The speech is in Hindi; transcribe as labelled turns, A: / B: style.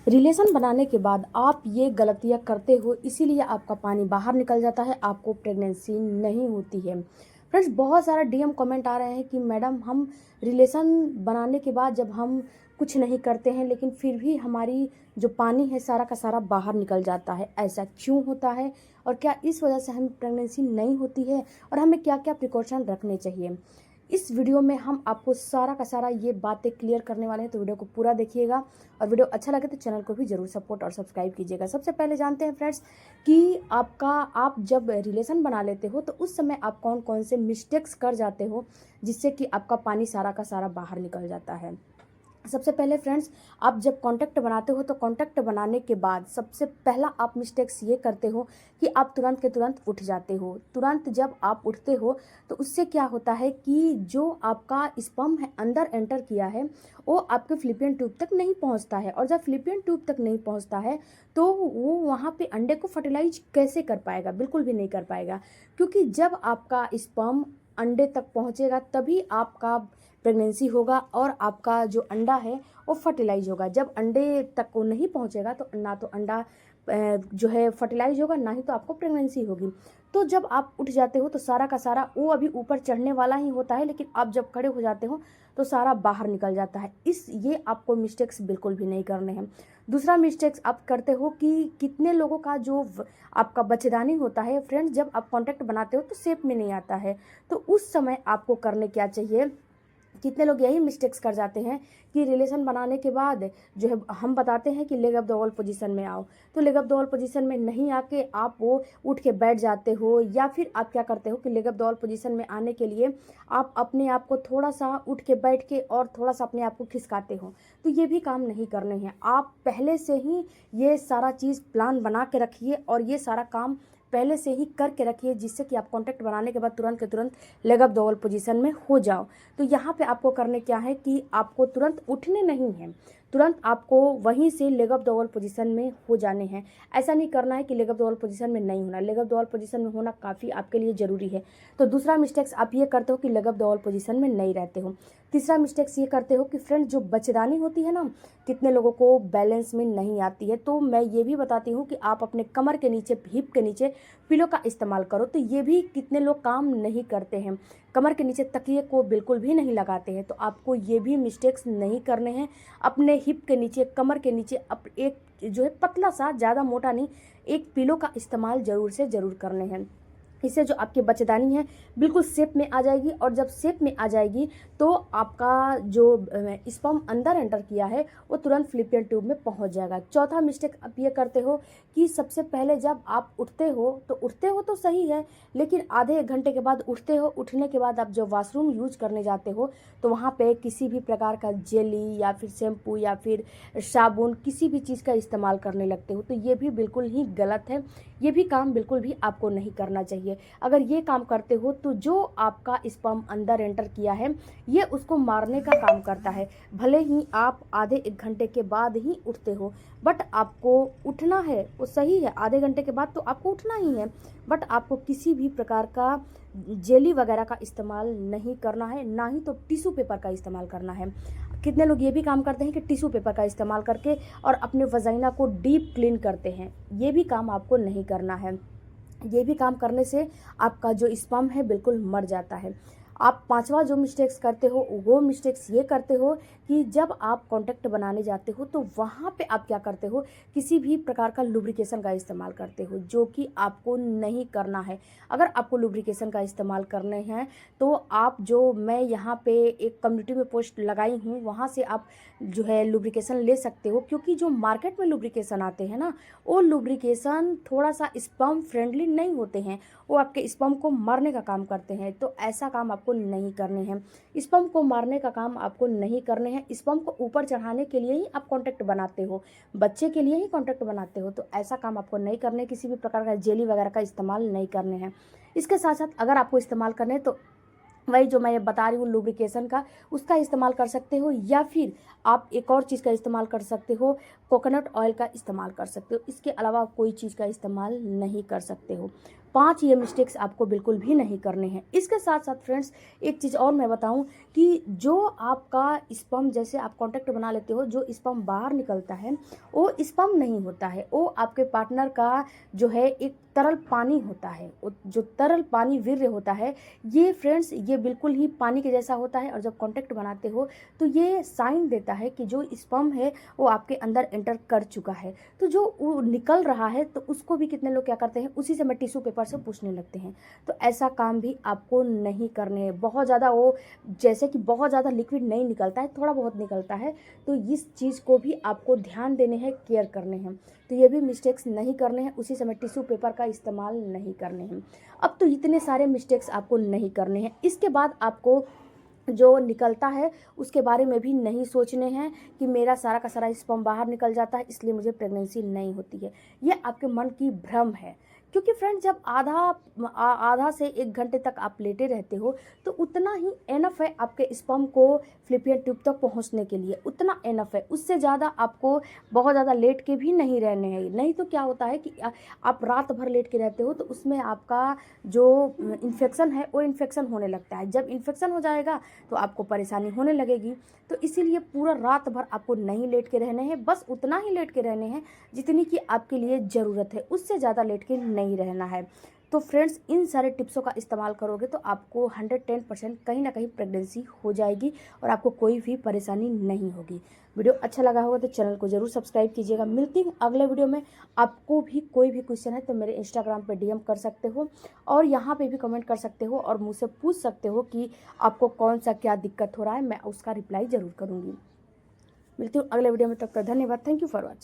A: रिलेशन बनाने के बाद आप ये गलतियाँ करते हो, इसीलिए आपका पानी बाहर निकल जाता है, आपको प्रेगनेंसी नहीं होती है। फ्रेंड्स, बहुत सारा डीएम कमेंट आ रहे हैं कि मैडम हम रिलेशन बनाने के बाद जब हम कुछ नहीं करते हैं लेकिन फिर भी हमारी जो पानी है सारा का सारा बाहर निकल जाता है, ऐसा क्यों होता है और क्या इस वजह से हमें प्रेगनेंसी नहीं होती है और हमें क्या क्या प्रिकॉशन रखने चाहिए। इस वीडियो में हम आपको सारा का सारा ये बातें क्लियर करने वाले हैं, तो वीडियो को पूरा देखिएगा और वीडियो अच्छा लगे तो चैनल को भी जरूर सपोर्ट और सब्सक्राइब कीजिएगा। सबसे पहले जानते हैं फ्रेंड्स कि आप जब रिलेशन बना लेते हो तो उस समय आप कौन कौन से मिस्टेक्स कर जाते हो जिससे कि आपका पानी सारा का सारा बाहर निकल जाता है। सबसे पहले फ्रेंड्स, आप जब कांटेक्ट बनाते हो तो कांटेक्ट बनाने के बाद सबसे पहला आप मिस्टेक्स ये करते हो कि आप तुरंत के तुरंत उठ जाते हो। तुरंत जब आप उठते हो तो उससे क्या होता है कि जो आपका स्पर्म है अंदर एंटर किया है वो आपके फ्लिपियन ट्यूब तक नहीं पहुंचता है, और जब फ्लिपियन ट्यूब तक नहीं पहुंचता है तो वो वहाँ पे अंडे को फर्टिलाइज कैसे कर पाएगा, बिल्कुल भी नहीं कर पाएगा। क्योंकि जब आपका स्पर्म अंडे तक पहुँचेगा तभी आपका प्रेगनेंसी होगा और आपका जो अंडा है वो फर्टिलाइज होगा। जब अंडे तक वो नहीं पहुंचेगा तो ना तो अंडा जो है फर्टिलाइज होगा, ना ही तो आपको प्रेगनेंसी होगी। तो जब आप उठ जाते हो तो सारा का सारा वो अभी ऊपर चढ़ने वाला ही होता है, लेकिन आप जब खड़े हो जाते हो तो सारा बाहर निकल जाता है। ये आपको मिस्टेक्स बिल्कुल भी नहीं करने हैं। दूसरा मिस्टेक्स आप करते हो कि कितने लोगों का जो आपका बच्चेदानी होता है फ्रेंड्स, जब आप कॉन्टैक्ट बनाते हो तो शेप में नहीं आता है। तो उस समय आपको करने क्या चाहिए, कितने लोग यही मिस्टेक्स कर जाते हैं कि रिलेशन बनाने के बाद जो है हम बताते हैं कि leg up the wall position में आओ, तो leg up the wall position में नहीं आके आप वो उठ के बैठ जाते हो, या फिर आप क्या करते हो कि leg up the wall position में आने के लिए आप अपने आप को थोड़ा सा उठ के बैठ के और थोड़ा सा अपने आप को खिसकाते हो। तो ये भी काम नहीं करने हैं। आप पहले से ही ये सारा चीज़ प्लान बना के रखिए और ये सारा काम पहले से ही करके रखिए, जिससे कि आप कॉन्टैक्ट बनाने के बाद तुरंत के तुरंत leg up the wall position में हो जाओ। तो यहाँ पे आपको करने क्या है कि आपको तुरंत उठने नहीं है, तुरंत आपको वहीं से leg up the wall position में हो जाने हैं। ऐसा नहीं करना है कि leg up the wall position में नहीं होना, leg up the wall position में होना काफ़ी आपके लिए ज़रूरी है। तो दूसरा मिस्टेक्स आप ये करते हो कि leg up the wall position में नहीं रहते हो। तीसरा मिस्टेक्स ये करते हो कि फ्रेंड जो बच्चेदानी होती है ना, कितने लोगों को बैलेंस में नहीं आती है, तो मैं ये भी बताती हूँ कि आप अपने कमर के नीचे, हिप के नीचे पिलो का इस्तेमाल करो। तो ये भी कितने लोग काम नहीं करते हैं, कमर के नीचे तकिए को बिल्कुल भी नहीं लगाते हैं। तो आपको ये भी मिस्टेक्स नहीं करने हैं। अपने हिप के नीचे, कमर के नीचे एक जो है पतला सा, ज़्यादा मोटा नहीं, एक पिलो का इस्तेमाल ज़रूर से ज़रूर करने हैं। इससे जो आपकी बच्चेदानी है बिल्कुल शेप में आ जाएगी, और जब शेप में आ जाएगी तो आपका जो स्पर्म अंदर एंटर किया है वो तुरंत फ्लिपियन ट्यूब में पहुंच जाएगा। चौथा मिस्टेक आप ये करते हो कि सबसे पहले जब आप उठते हो तो सही है, लेकिन आधे एक घंटे के बाद उठते हो, उठने के बाद आप जब वॉशरूम यूज करने जाते हो तो वहाँ पे किसी भी प्रकार का जेली या फिर शैम्पू या फिर साबुन, किसी भी चीज़ का इस्तेमाल करने लगते हो। तो ये भी बिल्कुल ही गलत है, ये भी काम बिल्कुल भी आपको नहीं करना चाहिए। अगर ये काम करते हो तो जो आपका स्पर्म अंदर एंटर किया है ये उसको मारने का काम करता है। भले ही आप आधे एक घंटे के बाद ही उठते हो, बट आपको उठना है, वो सही है, आधे घंटे के बाद तो आपको उठना ही है, बट आपको किसी भी प्रकार का जेली वगैरह का इस्तेमाल नहीं करना है, ना ही तो टिश्यू पेपर का इस्तेमाल करना है। कितने लोग ये भी काम करते हैं कि टिश्यू पेपर का इस्तेमाल करके और अपने वजाइना को डीप क्लीन करते हैं। ये भी काम आपको नहीं करना है। ये भी काम करने से आपका जो स्पर्म है बिल्कुल मर जाता है। आप पांचवा जो मिस्टेक्स करते हो वो मिस्टेक्स ये करते हो कि जब आप कॉन्टैक्ट बनाने जाते हो तो वहाँ पे आप क्या करते हो, किसी भी प्रकार का लुब्रिकेशन का इस्तेमाल करते हो, जो कि आपको नहीं करना है। अगर आपको लुब्रिकेशन का इस्तेमाल करने हैं तो आप जो मैं यहाँ पे एक कम्युनिटी में पोस्ट लगाई हूँ वहाँ से आप जो है लुब्रिकेशन ले सकते हो, क्योंकि जो मार्केट में लुब्रिकेशन आते हैं ना, वो लुब्रिकेशन थोड़ा सा स्पर्म फ्रेंडली नहीं होते हैं, वो आपके स्पर्म को मारने का काम करते हैं। तो ऐसा काम आपको नहीं करने हैं, स्पर्म को मारने का काम आपको नहीं करने हैं। स्पर्म को ऊपर चढ़ाने के लिए ही आप कॉन्टैक्ट बनाते हो, बच्चे के लिए ही कॉन्टैक्ट बनाते हो, तो ऐसा काम आपको नहीं करने। किसी भी प्रकार का जेली वगैरह का इस्तेमाल नहीं करने हैं। इसके साथ साथ अगर आपको इस्तेमाल करने हैं तो वही जो मैं बता रही हूँ लुब्रिकेशन का, उसका इस्तेमाल कर सकते हो, या फिर आप एक और चीज़ का इस्तेमाल कर सकते हो, कोकोनट ऑयल का इस्तेमाल कर सकते हो। इसके अलावा आप कोई चीज़ का इस्तेमाल नहीं कर सकते हो। 5 ये मिस्टेक्स आपको बिल्कुल भी नहीं करने हैं। इसके साथ साथ फ्रेंड्स एक चीज़ और मैं बताऊं कि जो आपका स्पर्म, जैसे आप कॉन्टैक्ट बना लेते हो, जो स्पर्म बाहर निकलता है वो स्पर्म नहीं होता है, वो आपके पार्टनर का जो है एक तरल पानी होता है। जो तरल पानी वीर्य होता है, ये फ्रेंड्स ये बिल्कुल ही पानी के जैसा होता है, और जब कॉन्टैक्ट बनाते हो तो ये साइन देता है कि जो स्पर्म है वो आपके अंदर एंटर कर चुका है। तो जो वो निकल रहा है तो उसको भी कितने लोग क्या करते हैं, उसी समय टिश्यू पेपर से पूछने लगते हैं। तो ऐसा काम भी आपको नहीं करने हैं। बहुत ज़्यादा वो, जैसे कि बहुत ज़्यादा लिक्विड नहीं निकलता है, थोड़ा बहुत निकलता है, तो इस चीज़ को भी आपको ध्यान देने हैं, केयर करने हैं। तो ये भी मिस्टेक्स नहीं करने हैं। उसी समय टिश्यू पेपर का इस्तेमाल नहीं करने हैं। अब तो इतने सारे मिस्टेक्स आपको नहीं करने हैं। इसके बाद आपको जो निकलता है उसके बारे में भी नहीं सोचने हैं कि मेरा सारा का सारा स्पर्म बाहर निकल जाता है इसलिए मुझे प्रेगनेंसी नहीं होती है। ये आपके मन की भ्रम है। क्योंकि फ्रेंड जब आधा से 1 घंटे तक आप लेटे रहते हो तो उतना ही एनफ है आपके स्पर्म को फ्लिपियन ट्यूब तक पहुंचने के लिए, उतना एनफ है। उससे ज़्यादा आपको बहुत ज़्यादा लेट के भी नहीं रहने हैं। नहीं तो क्या होता है कि आप रात भर लेट के रहते हो तो उसमें आपका जो इन्फेक्शन है वो इन्फेक्शन होने लगता है। जब इन्फेक्शन हो जाएगा तो आपको परेशानी होने लगेगी। तो इसीलिए पूरा रात भर आपको नहीं लेट के रहने हैं, बस उतना ही लेट के रहने हैं जितनी कि आपके लिए ज़रूरत है, उससे ज़्यादा लेट के नहीं रहना है। तो फ्रेंड्स इन सारे टिप्सों का इस्तेमाल करोगे तो आपको 110% कहीं ना कहीं प्रेगनेंसी हो जाएगी और आपको कोई भी परेशानी नहीं होगी। वीडियो अच्छा लगा होगा तो चैनल को ज़रूर सब्सक्राइब कीजिएगा। मिलती हूँ अगले वीडियो में। आपको भी कोई भी क्वेश्चन है तो मेरे इंस्टाग्राम पे डीएम कर सकते हो और यहाँ पे भी कमेंट कर सकते हो और मुझसे पूछ सकते हो कि आपको कौन सा क्या दिक्कत हो रहा है, मैं उसका रिप्लाई ज़रूर करूँगी। मिलती हूँ अगले वीडियो में, तब तक धन्यवाद। Thank you for watching.